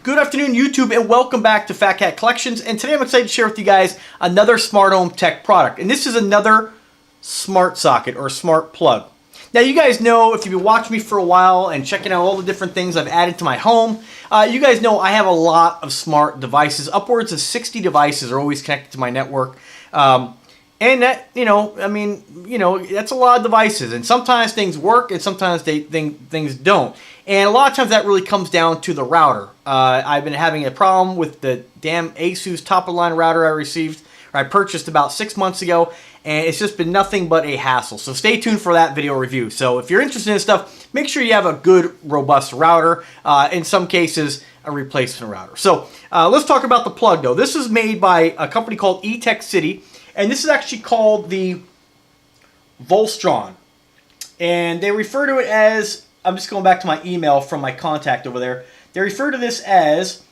Good afternoon, YouTube, and welcome back to Fat Cat Collections. And today I'm excited to share with you guys another smart home tech product. And this is another smart socket or smart plug. Now, you guys know, if you've been watching me for a while and checking out all the different things I've added to my home, you guys know I have a lot of smart devices. Upwards of 60 devices are always connected to my network. And that, that's a lot of devices. And sometimes things work and sometimes things don't. And a lot of times that really comes down to the router. I've been having a problem with the damn Asus top-of-the-line router I purchased about 6 months ago, and it's just been nothing but a hassle. So stay tuned for that video review. So if you're interested in this stuff, make sure you have a good, robust router. In some cases, a replacement router. So let's talk about the plug, though. This is made by a company called Etekcity, and this is actually called the Volstron. And they refer to it as, I'm just going back to my email from my contact over there. They refer to this as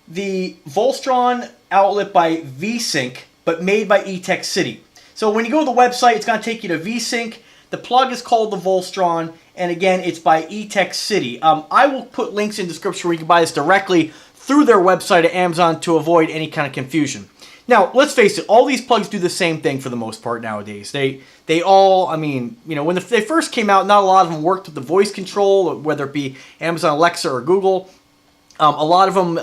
the Volstron outlet by VSync, but made by Etekcity. So when you go to the website, it's going to take you to VSync. The plug is called the Volstron, and again, it's by Etekcity. I will put links in the description where you can buy this directly through their website at Amazon to avoid any kind of confusion. Now, let's face it, all these plugs do the same thing for the most part nowadays. They all, when they first came out, not a lot of them worked with the voice control, whether it be Amazon Alexa or Google. A lot of them,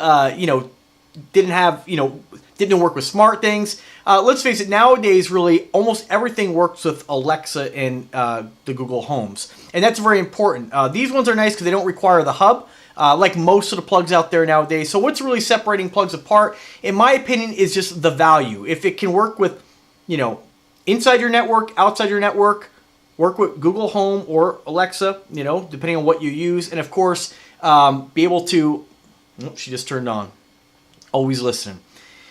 didn't work with smart things. Let's face it, nowadays, really, almost everything works with Alexa and the Google Homes. And that's very important. These ones are nice because they don't require the hub, like most of the plugs out there nowadays. So what's really separating plugs apart, in my opinion, is just the value. If it can work with, inside your network, outside your network, work with Google Home or Alexa, depending on what you use. And of course, be able to, she just turned on, always listening.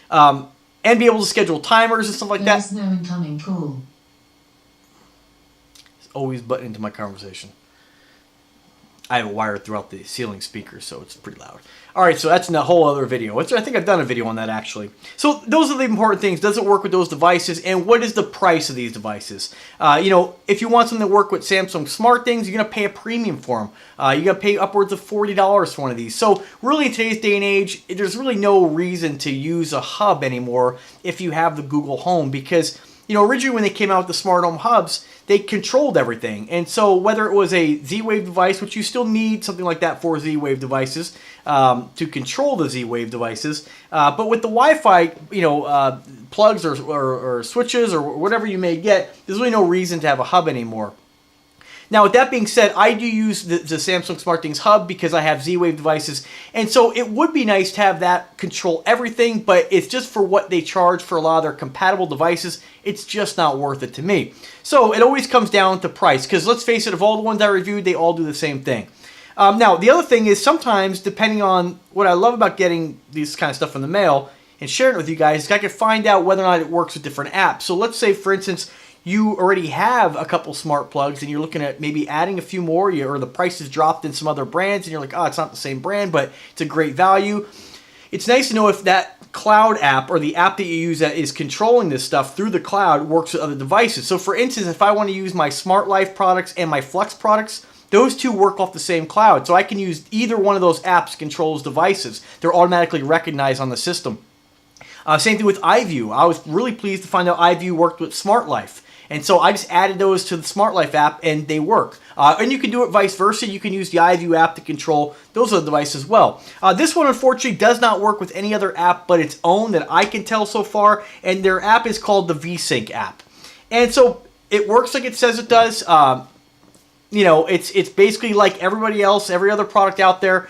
And be able to schedule timers and stuff like that. There's no incoming call. Always button into my conversation. I have it wired throughout the ceiling speakers, so it's pretty loud. Alright, so that's a whole other video. I think I've done a video on that, actually. So those are the important things. Does it work with those devices? And what is the price of these devices? If you want something to work with Samsung Smart things, you're going to pay a premium for them. You're going to pay upwards of $40 for one of these. So really, in today's day and age, there's really no reason to use a hub anymore if you have the Google Home, because originally when they came out with the smart home hubs, they controlled everything. And so whether it was a Z-Wave device, which you still need something like that for Z-Wave devices to control the Z-Wave devices, but with the Wi-Fi, plugs or switches or whatever you may get, there's really no reason to have a hub anymore. Now, with that being said, I do use the Samsung SmartThings Hub because I have Z-Wave devices, and so it would be nice to have that control everything, but it's just for what they charge for a lot of their compatible devices. It's just not worth it to me. So it always comes down to price, because let's face it, of all the ones I reviewed, they all do the same thing. Now, the other thing is sometimes, depending on what I love about getting this kind of stuff in the mail and sharing it with you guys, is I can find out whether or not it works with different apps. So let's say, for instance, you already have a couple smart plugs and you're looking at maybe adding a few more, or the price is dropped in some other brands and you're like, oh, it's not the same brand, but it's a great value. It's nice to know if that cloud app or the app that you use that is controlling this stuff through the cloud works with other devices. So for instance, if I want to use my Smart Life products and my Flex products, those two work off the same cloud. So I can use either one of those apps to control those devices. They're automatically recognized on the system. Same thing with iView. I was really pleased to find out iView worked with Smart Life. And so I just added those to the Smart Life app, and they work. And you can do it vice versa. You can use the iView app to control those other devices as well. This one, unfortunately, does not work with any other app but its own that I can tell so far, and their app is called the VSync app. And so it works like it says it does. It's basically like everybody else, every other product out there.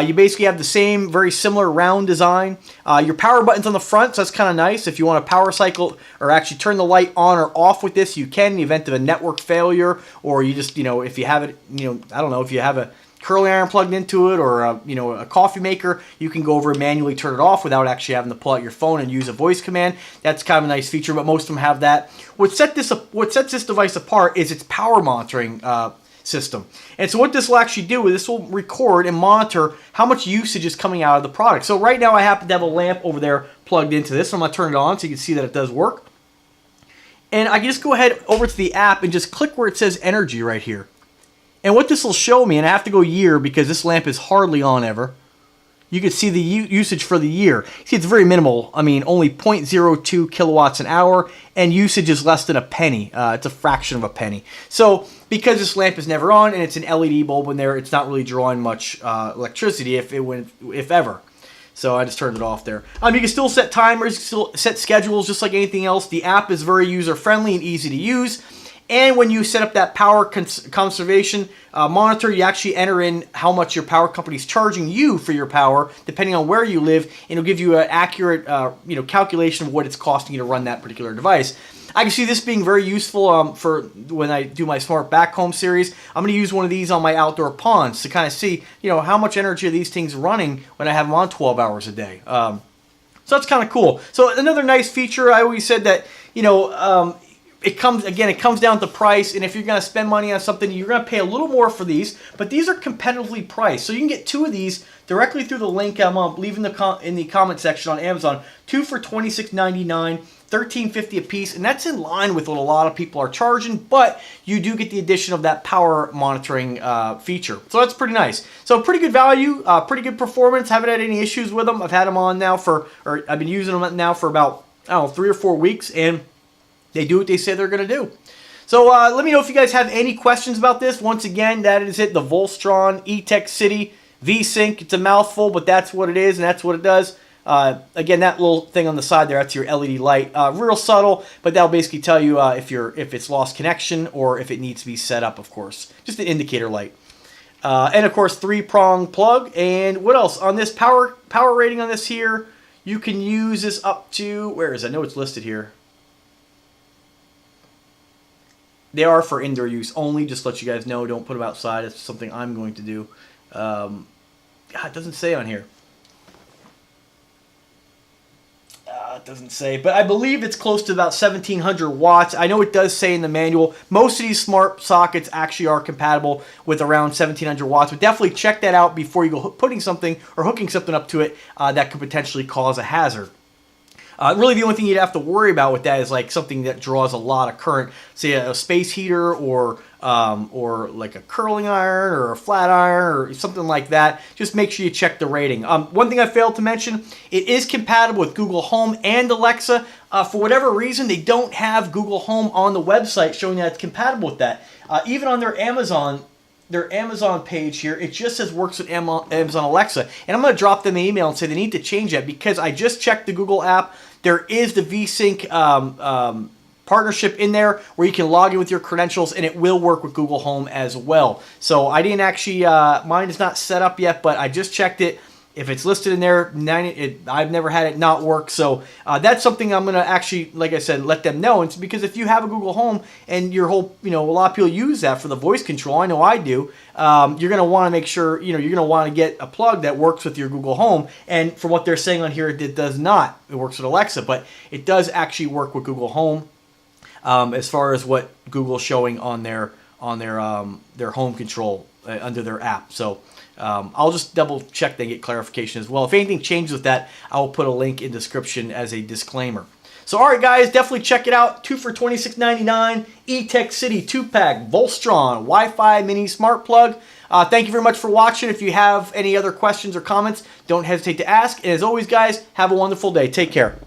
You basically have the same, very similar round design. Your power button's on the front, so that's kind of nice. If you want to power cycle or actually turn the light on or off with this, you can in the event of a network failure, or you just, if you have it, I don't know, if you have a curling iron plugged into it or a coffee maker, you can go over and manually turn it off without actually having to pull out your phone and use a voice command. That's kind of a nice feature, but most of them have that. What sets this device apart is its power monitoring system. And so what this will actually do is this will record and monitor how much usage is coming out of the product. So right now I happen to have a lamp over there plugged into this. So I'm going to turn it on so you can see that it does work. And I can just go ahead over to the app and just click where it says energy right here. And what this will show me, and I have to go year because this lamp is hardly on ever. you can see the usage for the year. See, it's very minimal. I mean, only 0.02 kilowatts an hour, and usage is less than a penny. It's a fraction of a penny. So because this lamp is never on and it's an LED bulb in there, it's not really drawing much electricity, if ever. So I just turned it off there. You can still set timers, still set schedules, just like anything else. The app is very user-friendly and easy to use. And when you set up that power conservation monitor, you actually enter in how much your power company is charging you for your power, depending on where you live, and it'll give you an accurate calculation of what it's costing you to run that particular device. I can see this being very useful for when I do my Smart Back Home series. I'm going to use one of these on my outdoor ponds to kind of see, how much energy are these things running when I have them on 12 hours a day. So that's kind of cool. So another nice feature, I always said that, it comes down to price, and if you're going to spend money on something, you're going to pay a little more for these, but these are competitively priced. So you can get 2 of these directly through the link I'm leaving in the comment section on Amazon. 2 for $26.99, $13.50 a piece, and that's in line with what a lot of people are charging, but you do get the addition of that power monitoring feature. So that's pretty nice. So pretty good value, pretty good performance. Haven't had any issues with them. I've had them on now I've been using them now for about, 3 or 4 weeks, and they do what they say they're going to do. So let me know if you guys have any questions about this. Once again, that is it, the Volstron Etekcity V-Sync. It's a mouthful, but that's what it is, and that's what it does. Again, that little thing on the side there, that's your LED light. Real subtle, but that'll basically tell you if it's lost connection or if it needs to be set up, of course. Just an indicator light. And of course, 3-prong plug. And what else? On this power rating on this here, you can use this up to, where is it? I know it's listed here. They are for indoor use only, just to let you guys know. Don't put them outside. It's something I'm going to do. It doesn't say on here. It doesn't say, but I believe it's close to about 1,700 watts. I know it does say in the manual. Most of these smart sockets actually are compatible with around 1,700 watts, but definitely check that out before you go hooking something up to it that could potentially cause a hazard. Really, the only thing you'd have to worry about with that is like something that draws a lot of current, say a space heater or like a curling iron or a flat iron or something like that. Just make sure you check the rating. One thing I failed to mention, it is compatible with Google Home and Alexa. For whatever reason, they don't have Google Home on the website showing that it's compatible with that. Even on their Amazon page here, it just says works with Amazon Alexa. And I'm going to drop them an email and say they need to change that, because I just checked the Google app. There is the V-Sync partnership in there where you can log in with your credentials, and it will work with Google Home as well. So I didn't actually, mine is not set up yet, but I just checked it. If it's listed in there, I've never had it not work. So that's something I'm going to actually, like I said, let them know. It's because if you have a Google Home and your whole, a lot of people use that for the voice control. I know I do. You're going to want to make sure, you're going to want to get a plug that works with your Google Home. And from what they're saying on here, it does not. It works with Alexa, but it does actually work with Google Home as far as what Google's showing on their home control under their app. So I'll just double check and get clarification as well. If anything changes with that, I will put a link in the description as a disclaimer. So alright guys, definitely check it out. 2 for $26.99, Etekcity 2-pack Volstron Wi-Fi mini smart plug. Thank you very much for watching. If you have any other questions or comments, don't hesitate to ask. And as always guys, have a wonderful day. Take care.